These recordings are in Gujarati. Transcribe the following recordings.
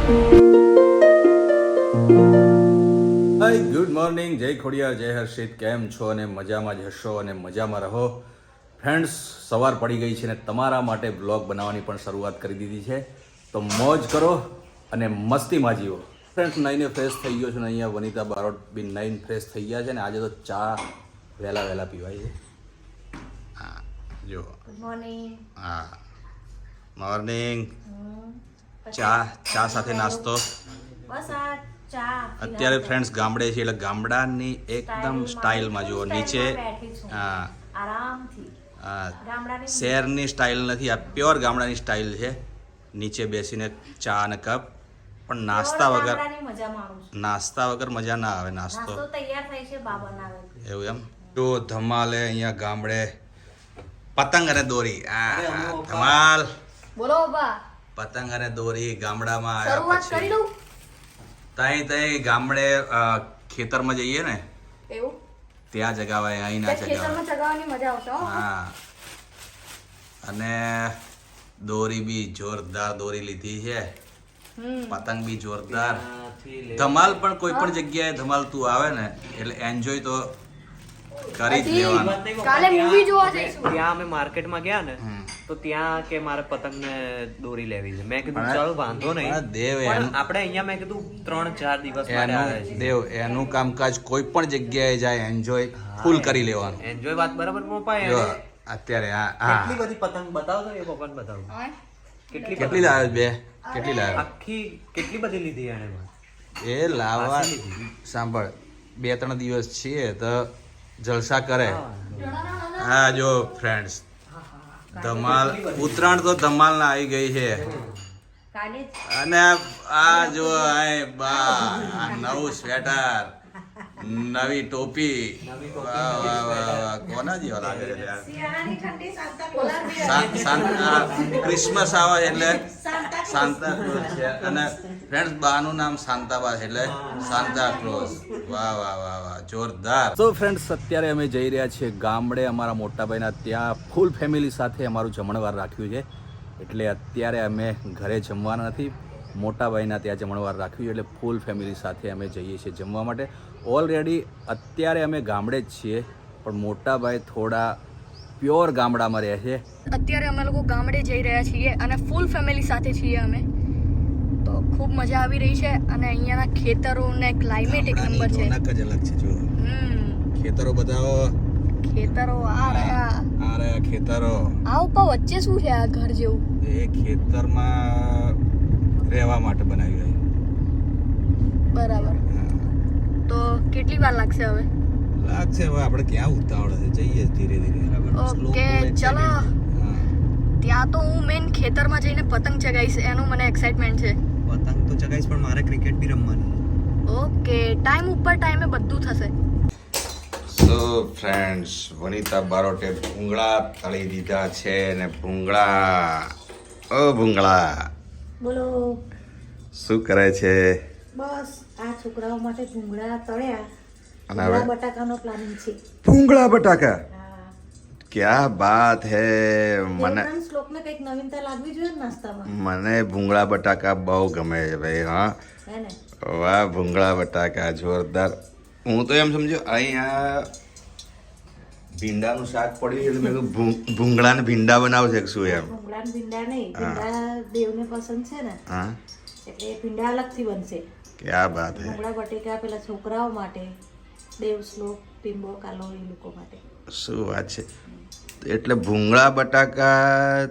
હાય ગુડ મોર્નિંગ, જય ખોડિયાર, જય હર્ષિત. કેમ છો? અને મજામાં જ હશો અને મજામાં રહો. ફ્રેન્ડ્સ, સવાર પડી ગઈ છે ને તમારા માટે બ્લોગ બનાવવાની પણ શરૂઆત કરી દીધી છે. તો મોજ કરો અને મસ્તીમાં જીવો. ફ્રેન્ડ્સ, નાઈને ફ્રેશ થઈ ગયો છું ને અહીંયા વનિતા બારોટ બી નાઈન ફ્રેશ થઈ ગયા છે ને આજે તો ચા વહેલા પીવાય છે. હા જો ગુડ મોર્નિંગ. હા મોર્નિંગ. ચા સાથે નાસ્તો. બસ આ ચા અત્યારે ફ્રેન્ડ્સ ગામડે છે એટલે ગામડાની એકદમ સ્ટાઇલમાં જુઓ નીચે. હા આરામથી ગામડાની શહેરની સ્ટાઇલ નથી, આ પ્યોર ગામડાની સ્ટાઇલ છે. નીચે બેસીને ચા અને કપ. પણ નાસ્તા વગર મજા માણું છું. નાસ્તા વગર મજા ના આવે. નાસ્તો નાસ્તો તૈયાર થાય છે, બા બનાવે. એવું એમ. જો ધમાલે અહીંયા ગામડે પતંગ અને દોરી. ધમાલ. બોલો બા. પતંગ અને દોરી ગામડામાં આવ્યા શરૂઆત કરી પછી દઉં. તઈ ગામડે ખેતરમાં જઈએ ને એવું ત્યાં જગાવાય, અહીં ના જગાવાય. ખેતરમાં ચગાવવાની મજા આવશે હો. હા, અને દોરી બી જોરદાર દોરી લીધી છે. પતંગ બી જોરદાર. ધમાલ પણ કોઈ પણ જગ્યાએ ધમાલ તું આવે ને એટલે એન્જોય તો કરી જ લેવાનું. કાલે મૂવી જોવા જઈશું. ત્યાં અમે માર્કેટમાં ગયા ને તો ત્યાં કે મારે પતંગને દોરી લેવી છે. મેં કીધું ચાલ વાંધો નહીં, દેવ પણ આપણે અહીંયા મેં કીધું 3-4 દિવસ માટે આવે છે. દેવ એનું કામકાજ કોઈ પણ જગ્યાએ જાય એન્જોય ફૂલ કરી લેવાનું. એન્જોય વાત બરાબર પપ્પા. જો અત્યારે કેટલી બધી પતંગ બતાવો તો એ પપ્પાને બતાવો. કેટલી લાવે બે? કેટલી લાવે? આખી કેટલી બધી લીધી એને. એ લાવવા સાંભળ, 2-3 દિવસ છીએ તો જલસા કરે. હા જો ફ્રેન્ડ્સ, ધમાલ ઉત્તરાયણ તો ધમાલ ના આવી ગઈ છે. કાલે અને આ જો બા આ નવું સ્વેટર, નવી ટોપી, વાહ વાહ વાહ, કોના જેવા લાગે છે યાર. શિયાળાની ઠંડી સાંતા ક્રિસમસ આવે એટલે સાન્તા ક્લોઝ છે. અને ફ્રેન્ડ્સ, બાનું નામ શાંતાબા છે એટલે સાન્તા ક્લોઝ. વાહ વાહ વાહ વાહ, જોરદાર. તો ફ્રેન્ડ્સ, અત્યારે અમે જઈ રહ્યા છીએ ગામડે અમારા મોટાભાઈના ત્યાં. ફૂલ ફેમિલી સાથે અમારું જમણવાર રાખ્યું છે એટલે અત્યારે અમે ઘરે જમવાના નથી, મોટાભાઈના ત્યાં જમણવાર રાખ્યું છે એટલે ફૂલ ફેમિલી સાથે અમે જઈએ છીએ જમવા માટે. ઓલરેડી અત્યારે અમે ગામડે જ છીએ પણ મોટાભાઈ થોડા પ્યોર ગામડામાં રહે છે. અત્યારે અમે લોકો ગામડે જઈ રહ્યા છીએ અને ફૂલ ફેમિલી સાથે છીએ અમે. તો ખૂબ મજા આવી રહી છે અને અહીંયાના ખેતરો ને ક્લાઇમેટ એક નંબર છે. રોનક જ અલગ છે. જો ખેતરો બતાવો. ખેતરો આ રહ્યા ખેતરો. આ ઉપર વચ્ચે શું છે આ ઘર જેવું? એ ખેતરમાં રહેવા માટે બનાવ્યું હોય. બરાબર. તો કેટલી વાર લાગશે હવે? લાગશે હવે, આપણે ક્યાં ઉતાવળ છે, જઈએ ધીરે ધીરે. ઓકે ચલો. ત્યાં તો હું મેન ખેતરમાં જઈને પતંગ ચગાવીશ, એનું મને એક્સાઇટમેન્ટ છે. પતંગ તો ચગાઈશ પણ મારે ક્રિકેટ બી રમવાની. ઓકે, ટાઈમ ઉપર ટાઈમે બધું થશે. સો ફ્રેન્ડ્સ, વનિતા બારોટે ભૂંગળા તળી દીધા છે ને ભૂંગળા બોલો. શું કરે છે? બસ આ છોકરાઓ માટે ભૂંગળા તળ્યા. અને હવે બટાકાનો પ્લાનિંગ છે. ભૂંગળા બટાકા. હા, ક્યા બાત હે. મને શ્લોકને કંઈક નવીનતા લાગવી જોઈએ ને નાસ્તામાં. મને ભૂંગળા બટાકા બહુ ગમે છે ભાઈ. હા હે ને? વાહ, ભૂંગળા બટાકા જોરદાર. હું તો એમ સમજો અહીંયા ભીંડાનું શાક પડ્યું છે એટલે મેં કીધું ભૂંગળા ને ભીંડા બનાવશે કે શું એમ. ભૂંગળા ને ભીંડા નહીં, ભીંડા દેવને પસંદ છે ને હા, એટલે ભીંડા અલગથી બનશે. ક્યા બાત હે. ભૂંગળા બટેકા પેલા છોકરાઓ માટે, દેવ શ્લોક, પિંબો, કાલો એ લોકો માટે. શું વાત છે. એટલે ભૂંગળા બટાકા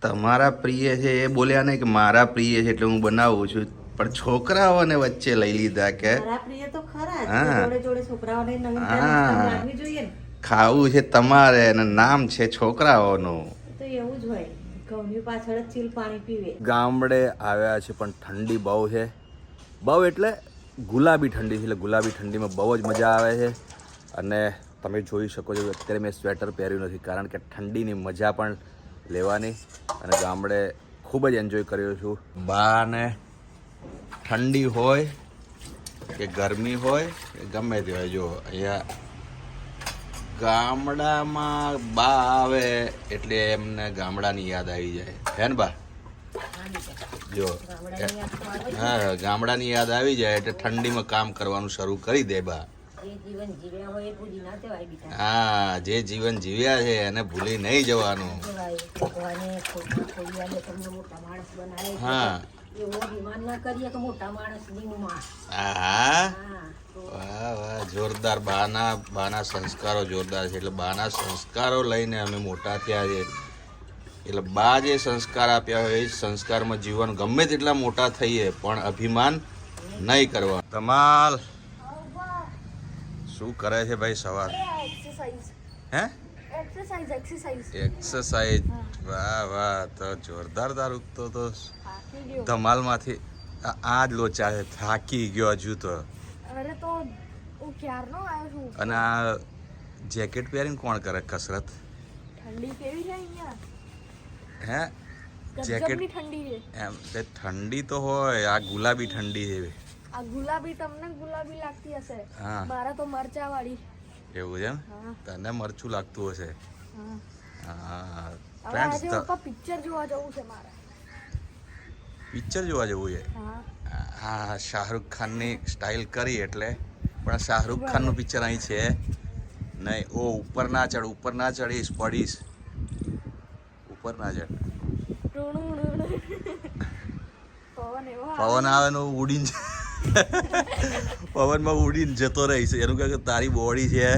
તમારા પ્રિય છે એ બોલ્યા નહીં કે મારા પ્રિય છે એટલે હું બનાવું છું, પણ છોકરાઓને વચ્ચે લઈ લીધા કે મારા પ્રિય તો ખરા જ, હા. જોડે જોડે છોકરાઓને નવીનતા હા. નાસ્તામાં લાગવી જોઈએ ને. ખાવું છે તમારે અને નામ છે છોકરાઓનું. તો એવું જ હોય, ઘઉંની પાછળ જ ચીલ પાણી પીવે. ગામડે આવ્યા છે પણ ઠંડી બહુ છે. બહુ એટલે ગુલાબી ઠંડી છે. એટલે ગુલાબી ઠંડીમાં બહુ જ મજા આવે છે. અને તમે જોઈ શકો છો અત્યારે મેં સ્વેટર પહેર્યું નથી કારણ કે ઠંડીની મજા પણ લેવાની. અને ગામડે ખૂબ જ એન્જોય કર્યો છું. બાને ઠંડી હોય કે ગરમી હોય કે ગમે તે હોય, જો અહીંયા ગામડામાં બા આવે એટલે એમને ગામડાની યાદ આવી જાય હે ને બા? જો હા, ગામડાની યાદ આવી જાય એટલે ઠંડીમાં કામ કરવાનું શરૂ કરી દે બા. હા, જે જીવન જીવ્યા છે એને ભૂલી નહીં જવાનું. હા હા, વાહ વાહ, જોરદાર. બાના સંસ્કારો જોરદાર છે. એટલે બાના સંસ્કારો લઈને અમે મોટા થયા છે. એટલે બા જે સંસ્કાર આપ્યા હોય એ સંસ્કારમાં જીવન ગમે તેટલા મોટા થઈએ પણ અભિમાન નહીં કરવા. ધમાલ શું કરે છે ભાઈ સવાર? હે એક્સરસાઇઝ? વાહ વાહ, તો જોરદાર તારું તો ધમાલમાંથી આ જ લોચા છે. થાકી ગયો હજુ તો. અરે તો હું ક્યારનો આવ્યો છું. અને આ જેકેટ પહેરીને કોણ કરે કસરત? ઠંડી કેવી છે અહીંયા? હે જેકેટ ઠંડી છે એમ તે ઠંડી તો હોય. આ ગુલાબી ઠંડી છે. આ ગુલાબી તમને ગુલાબી લાગતી હશે. હા, મારા તો મરચા વાળી. એવું છે એમ? તને મરચું લાગતું હશે. હા ફ્રેન્ડ્સ, પિક્ચર જોવા જવું છે મારે. પિક્ચર જોવા જવું છે? હા, શાહરુખ ખાનની સ્ટાઇલ કરી એટલે. પણ શાહરુખ ખાનનું પિક્ચર અહીં છે નહીં. ઓ ઉપર ના ચડ, ઉપર ના ચડીશ, પડીશ. ઉપર ના ચડ. પવન આવે ને ઉડીને પવનમાં ઉડીને જતો રહીશ. એનું કે તારી બોડી છે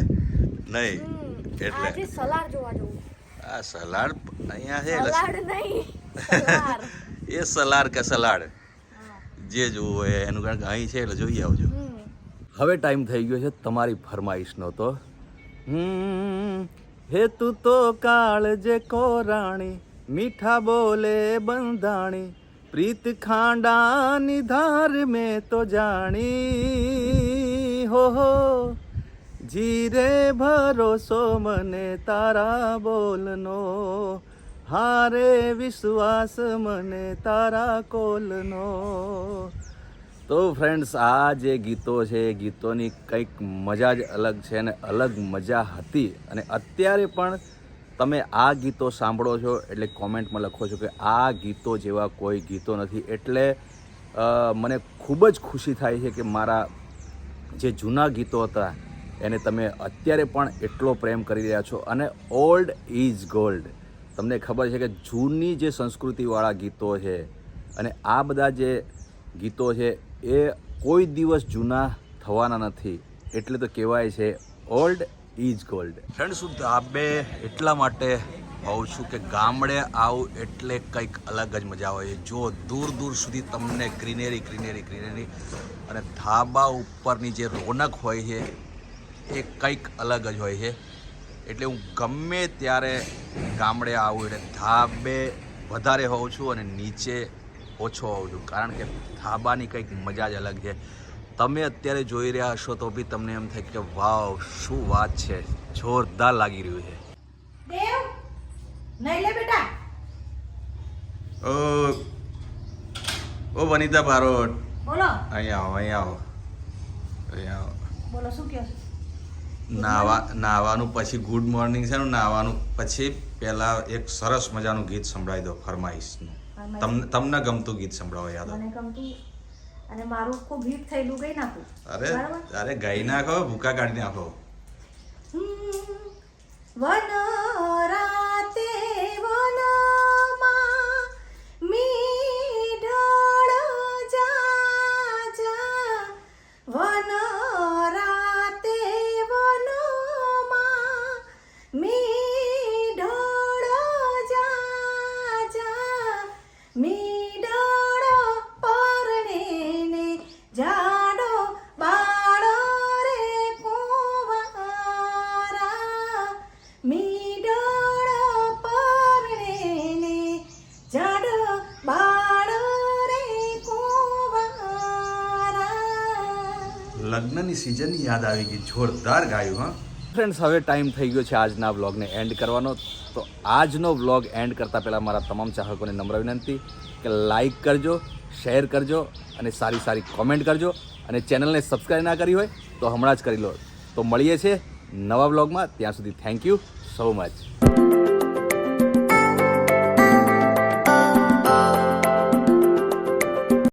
નહીં એટલે. સલાડ જોવા જવું. આ સલાડ અહીંયા છે. સલાડ નહીં, સલાડ. એ સલાડ કે સલાડ જે જોવું હોય એનું, કારણ કે અહીં છે એટલે જોઈ આવજો. હવે ટાઈમ થઈ ગયો છે તમારી ફરમાઈશનો. તો હે તું તો કાળજે કોરાણી, મીઠા બોલે બંધાણી, પ્રીત ખાંડાની ધાર મેં તો જાણી. હો જીરે ભરોસો મને તારા બોલનો, હારે વિશ્વાસ મને તારા કોલનો. તો ફ્રેન્ડ્સ, આ જે ગીતો છે એ ગીતોની કંઈક મજા જ અલગ છે અને અલગ મજા હતી. અને અત્યારે પણ તમે આ ગીતો સાંભળો છો એટલે કોમેન્ટમાં લખો છો કે આ ગીતો જેવા કોઈ ગીતો નથી. એટલે મને ખૂબ જ ખુશી થાય છે કે મારા જે જૂના ગીતો હતા એને તમે અત્યારે પણ એટલો પ્રેમ કરી રહ્યા છો. અને ઓલ્ડ ઇઝ ગોલ્ડ. તમને ખબર છે કે જૂની જે સંસ્કૃતિવાળા ગીતો છે અને આ બધા જે ગીતો છે એ કોઈ દિવસ જૂના થવાના નથી. એટલે તો કહેવાય છે ઓલ્ડ ઇઝ ગોલ્ડ. ફ્રેન્ડ્સ, હું ધાબે એટલા માટે હોઉં છું કે ગામડે આવું એટલે કંઈક અલગ જ મજા હોય. જો દૂર દૂર સુધી તમને ગ્રીનરી ગ્રીનરી ગ્રીનરી અને ધાબા ઉપરની જે રોનક હોય છે એ કંઈક અલગ જ હોય છે. એટલે હું ગમે ત્યારે ગામડે આવું એટલે ધાબે વધારે હોઉં છું અને નીચે ઓછો હોઉં છું. કારણ કે ધાબાની કંઈક મજા જ અલગ છે. તમે અત્યારે જોઈ રહ્યા હશો તો બી તમને એમ થાય કે વાવ, શું વાત છે, જોરદાર લાગી રહ્યું છે. દેવ નહીં લે બેટા. ઓ વનિતા બારોટ, બોલો. અહીંયા આવો, અહીંયા આવો, અહીંયા આવો. બોલો, શું કહો છો? નાવાનું પછી ગુડ મોર્નિંગ છે ને, નાવાનું પછી પહેલા એક સરસ મજાનું ગીત સંભળાવી દો, ફરમાઈશનું. તમને ગમતું ગીત સંભળાવો. યાદ મને ગમતું. અને મારું ખૂબ હિટ થયેલું ગઈ નાખું. અરે ગાઈ નાખો, ભૂકા કાઢી નાખો. વન રાતે વનમાં મીઢળ જા જા, વન રાતે વનમાં મીઢળ જા જા, મીઢળ પરણે જાડો બાળો રે કુંવારા, મીઢળ પરણે જાડો બાળો રે કુંવારા. લગ્નની સિઝનની યાદ આવી ગઈ. જોરદાર ગાયું. હા ફ્રેન્ડ્સ, હવે ટાઈમ થઈ ગયો છે આજના વ્લોગને એન્ડ કરવાનો. તો આજનો વ્લોગ એન્ડ કરતાં પહેલાં મારા તમામ ચાહકોને નમ્ર વિનંતી કે લાઈક કરજો, શેર કરજો અને સારી સારી કોમેન્ટ કરજો. અને ચેનલને સબસ્ક્રાઈબ ના કરી હોય તો હમણાં જ કરી લો. તો મળીએ છીએ નવા વ્લોગમાં. ત્યાં સુધી થેન્ક યુ સો મચ.